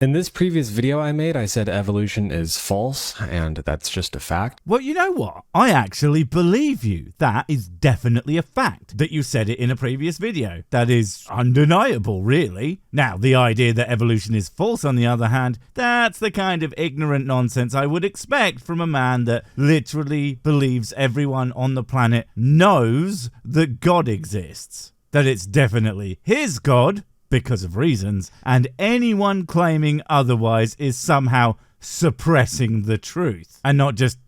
In this previous video I made, I said evolution is false, and that's just a fact. Well, you know what? I actually believe you. That is definitely a fact that you said it in a previous video. That is undeniable, really. Now, the idea that evolution is false, on the other hand, that's the kind of ignorant nonsense I would expect from a man that literally believes everyone on the planet knows that God exists. That it's definitely his God, because of reasons, and anyone claiming otherwise is somehow suppressing the truth and not just,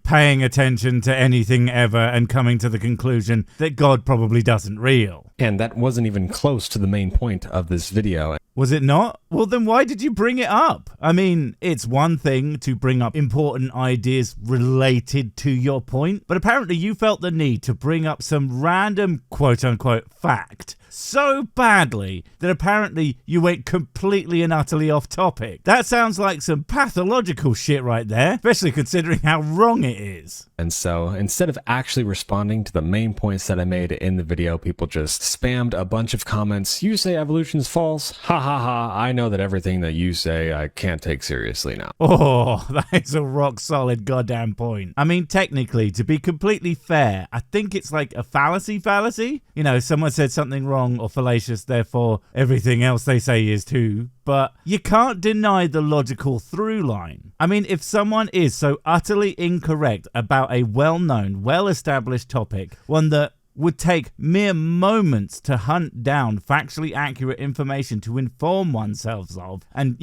paying attention to anything ever and coming to the conclusion that God probably doesn't real. And that wasn't even close to the main point of this video. Was it not? Well, then why did you bring it up? I mean, it's one thing to bring up important ideas related to your point, but apparently you felt the need to bring up some random quote-unquote fact so badly that apparently you went completely and utterly off topic. That sounds like some pathological shit right there, especially considering how wrong it is. And so, instead of actually responding to the main points that I made in the video, people just spammed a bunch of comments. You say evolution's false? Ha ha ha, I know that everything that you say I can't take seriously now. Oh, that is a rock solid goddamn point. I mean, technically, to be completely fair, I think it's like a fallacy. Someone said something wrong or fallacious, therefore everything else they say is too. But you can't deny the logical through line. I mean, if someone is so utterly incorrect about a well-known, well-established topic, one that would take mere moments to hunt down factually accurate information to inform oneself of and,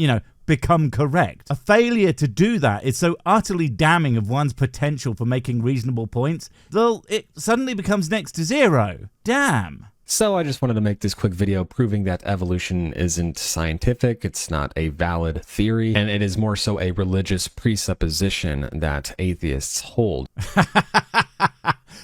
become correct. A failure to do that is so utterly damning of one's potential for making reasonable points, though it suddenly becomes next to zero. Damn. So I just wanted to make this quick video proving that evolution isn't scientific, it's not a valid theory, and it is more so a religious presupposition that atheists hold.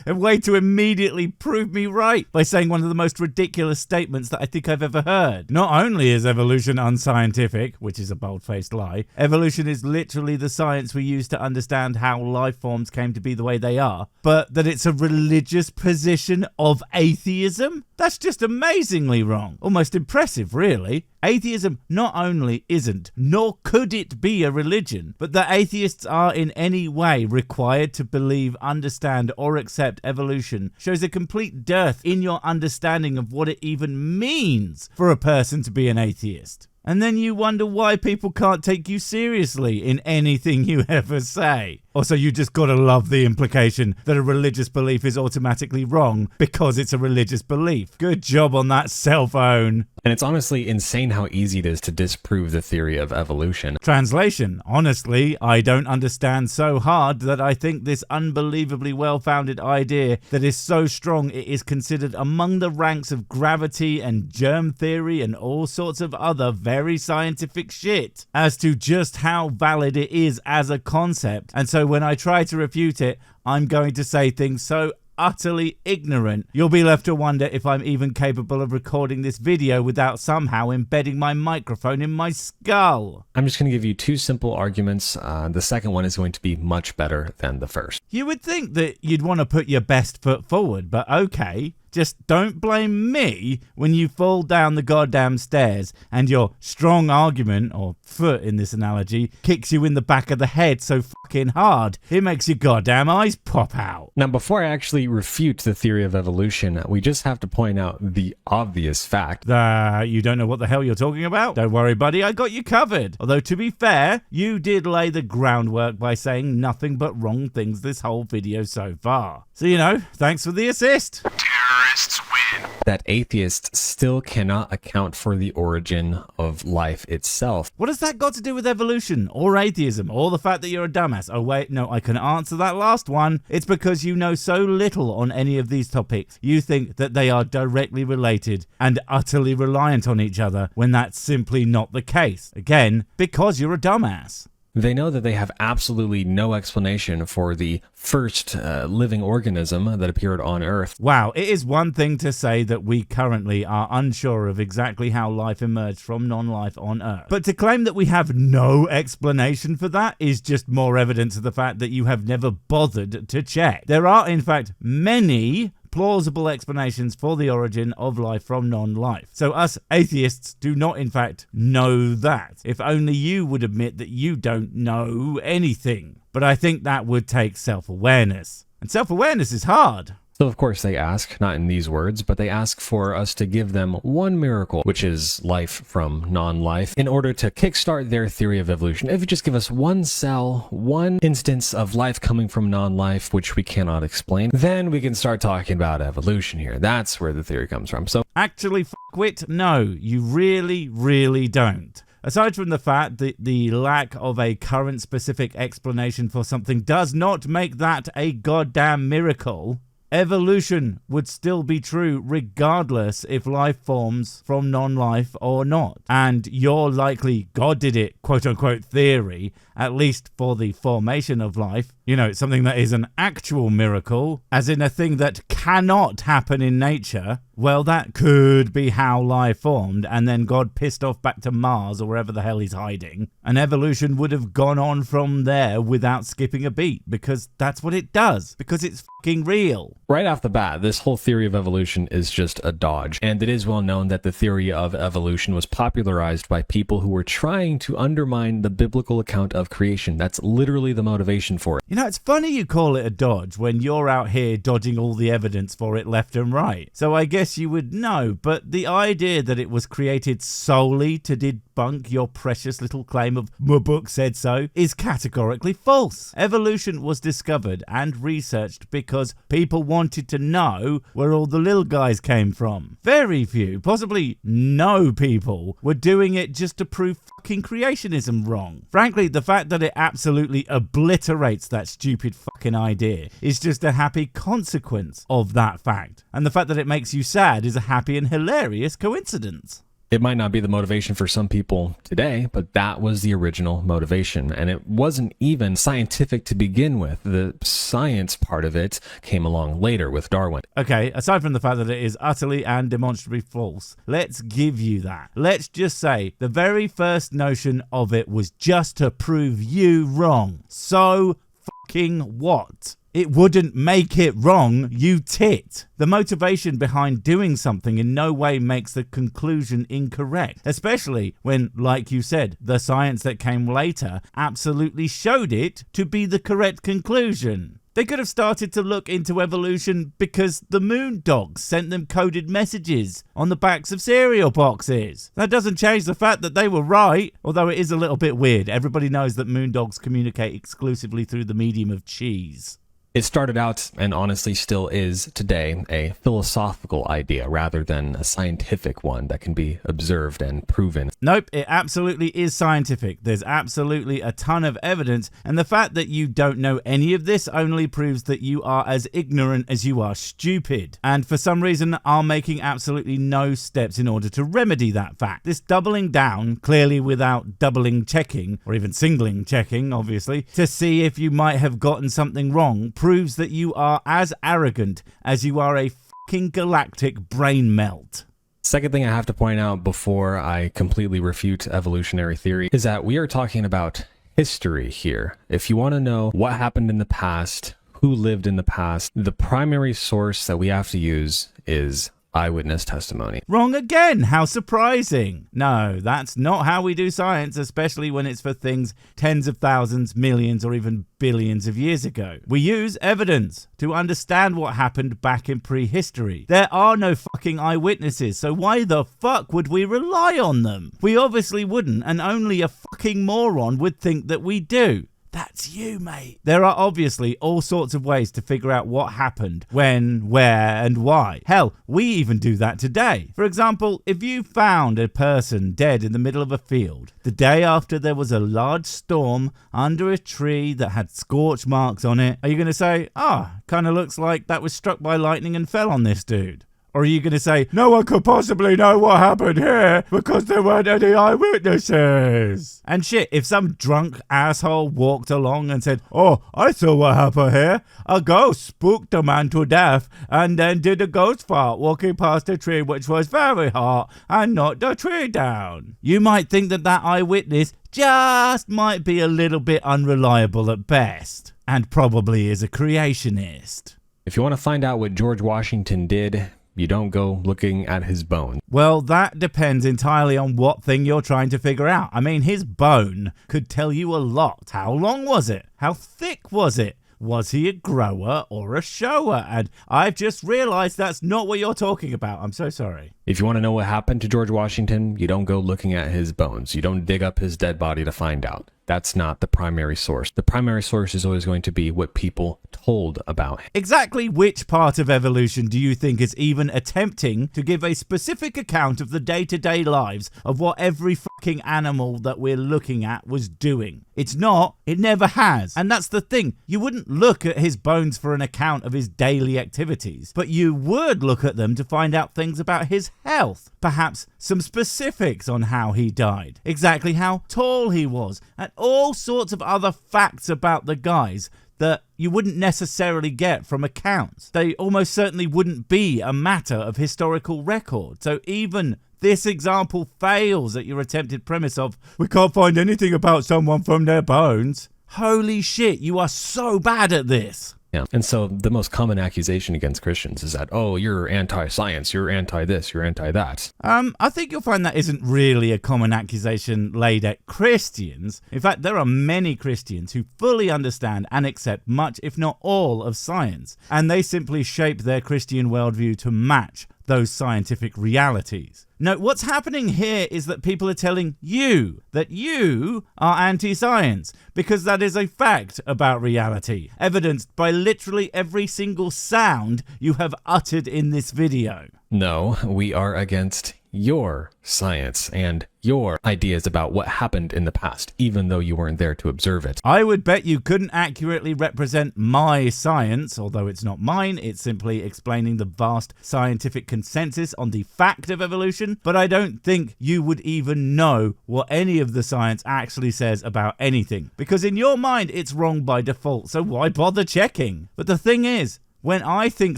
A way to immediately prove me right by saying one of the most ridiculous statements that I think I've ever heard. Not only is evolution unscientific, which is a bold-faced lie, evolution is literally the science we use to understand how life forms came to be the way they are, but that it's a religious position of atheism? That's just amazingly wrong. Almost impressive, really. Atheism not only isn't, nor could it be a religion, but that atheists are in any way required to believe, understand, or accept evolution shows a complete dearth in your understanding of what it even means for a person to be an atheist. And then you wonder why people can't take you seriously in anything you ever say. Also, you just gotta love the implication that a religious belief is automatically wrong because it's a religious belief. Good job on that, cell phone. And it's honestly insane how easy it is to disprove the theory of evolution. Translation: honestly, I don't understand so hard that I think this unbelievably well-founded idea that is so strong it is considered among the ranks of gravity and germ theory and all sorts of other very scientific shit as to just how valid it is as a concept. And so when I try to refute it, I'm going to say things so utterly ignorant, you'll be left to wonder if I'm even capable of recording this video without somehow embedding my microphone in my skull. I'm just going to give you two simple arguments. The second one is going to be much better than the first. You would think that you'd want to put your best foot forward, but okay. Just don't blame me when you fall down the goddamn stairs and your strong argument, or foot in this analogy, kicks you in the back of the head so fucking hard it makes your goddamn eyes pop out. Now, before I actually refute the theory of evolution, we just have to point out the obvious fact. You don't know what the hell you're talking about? Don't worry, buddy, I got you covered. Although, to be fair, you did lay the groundwork by saying nothing but wrong things this whole video so far. So, thanks for the assist. Terrorists win. That atheists still cannot account for the origin of life itself. What has that got to do with evolution, or atheism, or the fact that you're a dumbass? Oh wait, no, I can answer that last one. It's because you know so little on any of these topics. You think that they are directly related and utterly reliant on each other, when that's simply not the case. Again, because you're a dumbass. They know that they have absolutely no explanation for the first living organism that appeared on Earth. Wow, it is one thing to say that we currently are unsure of exactly how life emerged from non-life on Earth. But to claim that we have no explanation for that is just more evidence of the fact that you have never bothered to check. There are, in fact, many plausible explanations for the origin of life from non-life. So us atheists do not in fact know that. If only you would admit that you don't know anything. But I think that would take self-awareness. And self-awareness is hard. So of course they ask, not in these words, but they ask for us to give them one miracle, which is life from non-life, in order to kickstart their theory of evolution. If you just give us one cell, one instance of life coming from non-life, which we cannot explain, then we can start talking about evolution here. That's where the theory comes from. So actually, fuckwit, no, you really don't. Aside from the fact that the lack of a current specific explanation for something does not make that a goddamn miracle, evolution would still be true regardless if life forms from non-life or not. And your likely God did it, quote-unquote, theory, at least for the formation of life, you know, something that is an actual miracle, as in a thing that cannot happen in nature, well, that could be how life formed, and then God pissed off back to Mars or wherever the hell he's hiding, and evolution would have gone on from there without skipping a beat, because that's what it does, because it's fucking real. Right off the bat, this whole theory of evolution is just a dodge, and it is well known that the theory of evolution was popularized by people who were trying to undermine the biblical account of creation. That's literally the motivation for it. You know, it's funny you call it a dodge when you're out here dodging all the evidence for it left and right. So I guess you would know, but the idea that it was created solely to debunk your precious little claim of "my book said so" is categorically false. Evolution was discovered and researched because people wanted to know where all the little guys came from. Very few, possibly no people, were doing it just to prove fucking creationism wrong. Frankly, the fact that it absolutely obliterates that stupid fucking idea is just a happy consequence of that fact. And the fact that it makes you sad is a happy and hilarious coincidence. It might not be the motivation for some people today, but that was the original motivation. And it wasn't even scientific to begin with. The science part of it came along later with Darwin. Okay, aside from the fact that it is utterly and demonstrably false, let's give you that. Let's just say the very first notion of it was just to prove you wrong. So fucking what? It wouldn't make it wrong, you tit. The motivation behind doing something in no way makes the conclusion incorrect, especially when, like you said, the science that came later absolutely showed it to be the correct conclusion. They could have started to look into evolution because the moon dogs sent them coded messages on the backs of cereal boxes. That doesn't change the fact that they were right, although it is a little bit weird. Everybody knows that moon dogs communicate exclusively through the medium of cheese. It started out, and honestly still is today, a philosophical idea rather than a scientific one that can be observed and proven. Nope, it absolutely is scientific. There's absolutely a ton of evidence, and the fact that you don't know any of this only proves that you are as ignorant as you are stupid, and for some reason are making absolutely no steps in order to remedy that fact. This doubling down, clearly without doubling checking, or even singling checking, obviously, to see if you might have gotten something wrong, proves that you are as arrogant as you are a fucking galactic brain melt. Second thing I have to point out before I completely refute evolutionary theory is that we are talking about history here. If you want to know what happened in the past, who lived in the past, the primary source that we have to use is eyewitness testimony. Wrong again, how surprising. No, that's not how we do science, especially when it's for things tens of thousands, millions, or even billions of years ago. We use evidence to understand what happened back in prehistory. There are no fucking eyewitnesses, so why the fuck would we rely on them? We obviously wouldn't, and only a fucking moron would think that we do. That's you, mate. There are obviously all sorts of ways to figure out what happened, when, where, and why. Hell, we even do that today. For example, if you found a person dead in the middle of a field, the day after there was a large storm under a tree that had scorch marks on it, are you going to say, kind of looks like that was struck by lightning and fell on this dude? Or are you going to say, no one could possibly know what happened here because there weren't any eyewitnesses? And shit, if some drunk asshole walked along and said, I saw what happened here. A ghost spooked a man to death and then did a ghost fart walking past a tree which was very hot and knocked the tree down. You might think that that eyewitness just might be a little bit unreliable at best and probably is a creationist. If you want to find out what George Washington did, you don't go looking at his bones. Well, that depends entirely on what thing you're trying to figure out. I mean, his bone could tell you a lot. How long was it? How thick was it? Was he a grower or a shower? And I've just realized that's not what you're talking about. I'm so sorry. If you want to know what happened to George Washington, you don't go looking at his bones. You don't dig up his dead body to find out. That's not the primary source. The primary source is always going to be what people told about him. Exactly which part of evolution do you think is even attempting to give a specific account of the day-to-day lives of what every fucking animal that we're looking at was doing? It's not. It never has. And that's the thing. You wouldn't look at his bones for an account of his daily activities, but you would look at them to find out things about his health. Perhaps some specifics on how he died, exactly how tall he was, and all sorts of other facts about the guys that you wouldn't necessarily get from accounts. They almost certainly wouldn't be a matter of historical record. So even this example fails at your attempted premise of, we can't find anything about someone from their bones. Holy shit, you are so bad at this. Yeah. And so the most common accusation against Christians is that, oh, you're anti-science, you're anti-this, you're anti-that. I think you'll find that isn't really a common accusation laid at Christians. In fact, there are many Christians who fully understand and accept much, if not all, of science, and they simply shape their Christian worldview to match those scientific realities. No, what's happening here is that people are telling you that you are anti-science, because that is a fact about reality, evidenced by literally every single sound you have uttered in this video. No, we are against your science and your ideas about what happened in the past, even though you weren't there to observe it. I would bet you couldn't accurately represent my science, although it's not mine, it's simply explaining the vast scientific consensus on the fact of evolution, but I don't think you would even know what any of the science actually says about anything, because in your mind it's wrong by default, so why bother checking? But the thing is, when I think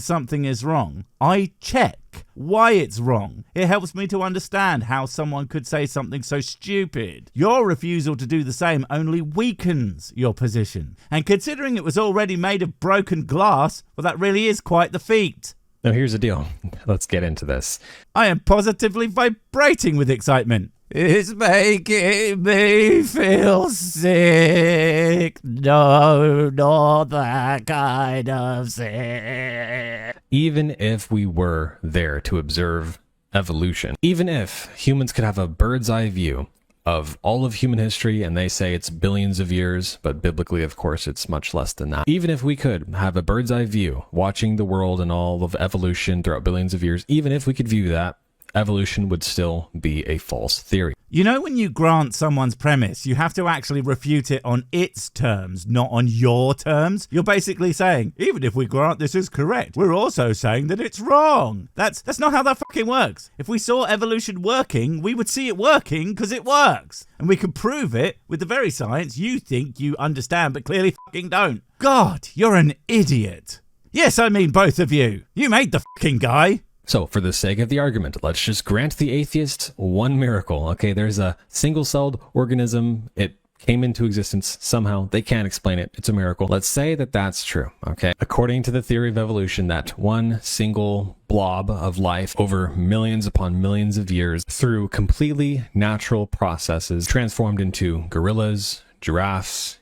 something is wrong, I check why it's wrong. It helps me to understand how someone could say something so stupid. Your refusal to do the same only weakens your position. And considering it was already made of broken glass, well, that really is quite the feat. Now here's the deal. Let's get into this. I am positively vibrating with excitement. It's making me feel sick. No, not that kind of sick. Even if we were there to observe evolution, even if humans could have a bird's eye view of all of human history, and they say it's billions of years, but biblically, of course, it's much less than that. Even if we could have a bird's eye view watching the world and all of evolution throughout billions of years, even if we could view that, evolution would still be a false theory. You know, when you grant someone's premise, you have to actually refute it on its terms, not on your terms. You're basically saying, even if we grant this is correct, we're also saying that it's wrong. That's not how that fucking works. If we saw evolution working, we would see it working because it works. And we can prove it with the very science you think you understand, but clearly fucking don't. God, you're an idiot. Yes, I mean both of you. You made the fucking guy. So, for the sake of the argument, let's just grant the atheists one miracle. Okay, there's a single-celled organism. It came into existence somehow. They can't explain it. It's a miracle. Let's say that that's true, okay? According to the theory of evolution, that one single blob of life over millions upon millions of years through completely natural processes transformed into gorillas, giraffes,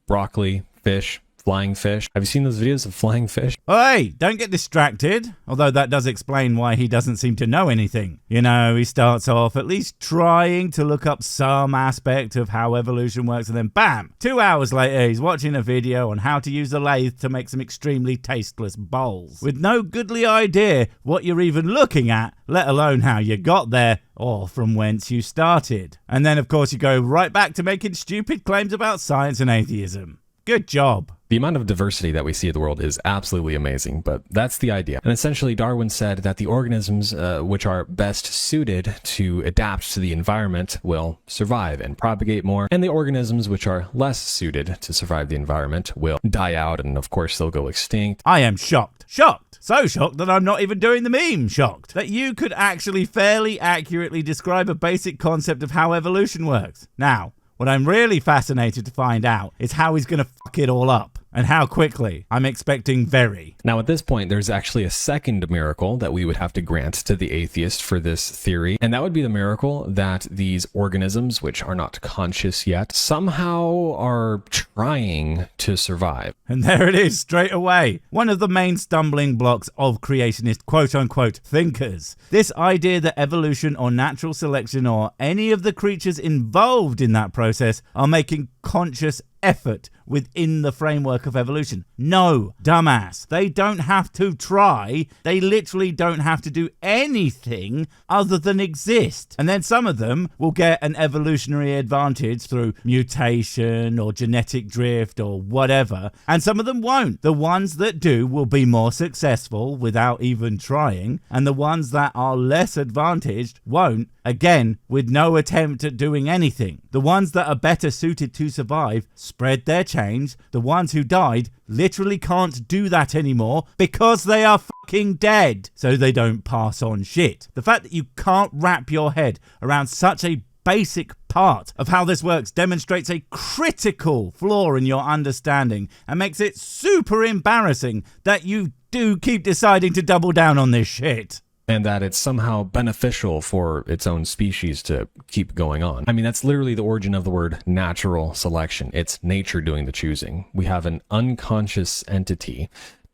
broccoli, fish, flying fish. Have you seen those videos of flying fish? Hey, don't get distracted. Although that does explain why he doesn't seem to know anything. You know, he starts off at least trying to look up some aspect of how evolution works, and then bam! 2 hours later, he's watching a video on how to use a lathe to make some extremely tasteless bowls. With no goodly idea what you're even looking at, let alone how you got there, or from whence you started. And then, of course, you go right back to making stupid claims about science and atheism. Good job. The amount of diversity that we see in the world is absolutely amazing, but that's the idea. And essentially, Darwin said that the organisms which are best suited to adapt to the environment will survive and propagate more, and the organisms which are less suited to survive the environment will die out, and of course, they'll go extinct. I am shocked. Shocked. So shocked that I'm not even doing the meme. Shocked that you could actually fairly accurately describe a basic concept of how evolution works. Now, what I'm really fascinated to find out is how he's going to fuck it all up. And how quickly? I'm expecting very. Now, at this point, there's actually a second miracle that we would have to grant to the atheist for this theory, and that would be the miracle that these organisms, which are not conscious yet, somehow are trying to survive. And there it is, straight away. One of the main stumbling blocks of creationist quote-unquote thinkers. This idea that evolution or natural selection or any of the creatures involved in that process are making conscious effort within the framework of evolution. No, dumbass. They don't have to try. They literally don't have to do anything other than exist. And then some of them will get an evolutionary advantage through mutation or genetic drift or whatever, and some of them won't. The ones that do will be more successful without even trying, and the ones that are less advantaged won't, again, with no attempt at doing anything. The ones that are better suited to survive spread their change. The ones who died literally can't do that anymore because they are fucking dead, so they don't pass on shit. The fact that you can't wrap your head around such a basic part of how this works demonstrates a critical flaw in your understanding and makes it super embarrassing that you do keep deciding to double down on this shit. And that it's somehow beneficial for its own species to keep going on. I mean, that's literally the origin of the word natural selection. It's nature doing the choosing. We have an unconscious entity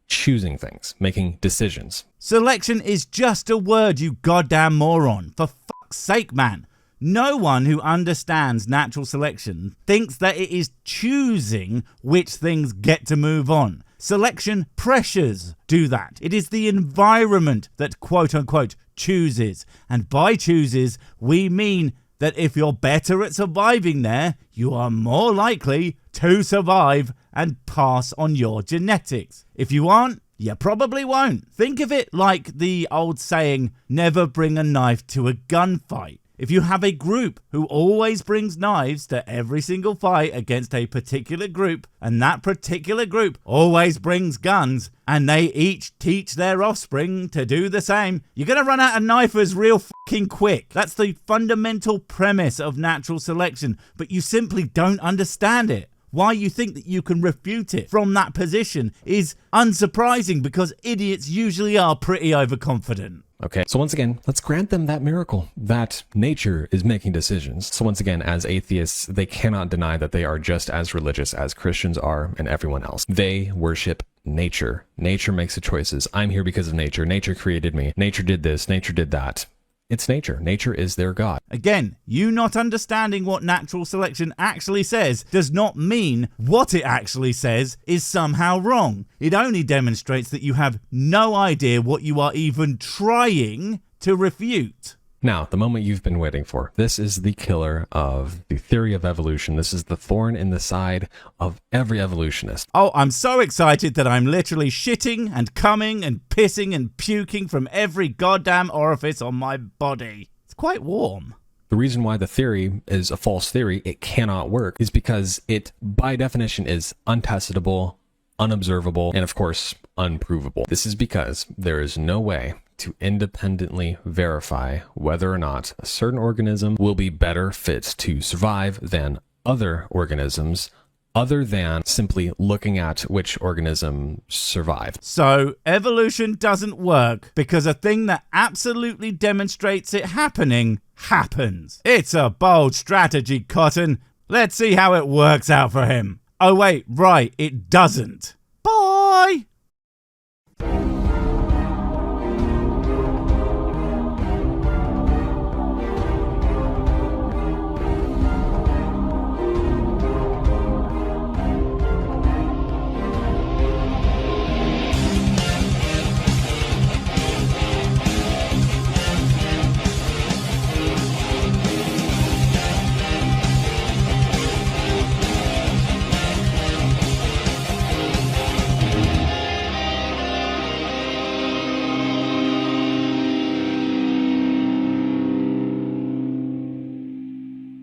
choosing things, making decisions. Selection is just a word, you goddamn moron. For fuck's sake, man. No one who understands natural selection thinks that it is choosing which things get to move on. Selection pressures do that. It is the environment that quote-unquote chooses. And by chooses, we mean that if you're better at surviving there, you are more likely to survive and pass on your genetics. If you aren't, you probably won't. Think of it like the old saying, never bring a knife to a gunfight. If you have a group who always brings knives to every single fight against a particular group, and that particular group always brings guns, and they each teach their offspring to do the same, you're going to run out of knifers real fucking quick. That's the fundamental premise of natural selection, but you simply don't understand it. Why you think that you can refute it from that position is unsurprising because idiots usually are pretty overconfident. Okay, so once again, let's grant them that miracle, that nature is making decisions. So once again, as atheists, they cannot deny that they are just as religious as Christians are and everyone else. They worship nature. Nature makes the choices. I'm here because of nature. Nature created me. Nature did this. Nature did that. It's nature. Nature is their God. Again, you not understanding what natural selection actually says does not mean what it actually says is somehow wrong. It only demonstrates that you have no idea what you are even trying to refute. Now, the moment you've been waiting for. This is the killer of the theory of evolution. This is the thorn in the side of every evolutionist. Oh, I'm so excited that I'm literally shitting and coming and pissing and puking from every goddamn orifice on my body. It's quite warm. The reason why the theory is a false theory, it cannot work, is because it, by definition, is untestable, unobservable, and of course, unprovable. This is because there is no way to independently verify whether or not a certain organism will be better fit to survive than other organisms, other than simply looking at which organism survived. So evolution doesn't work because a thing that absolutely demonstrates it happening happens. It's a bold strategy, Cotton. Let's see how it works out for him. Oh wait, right, it doesn't. Bye!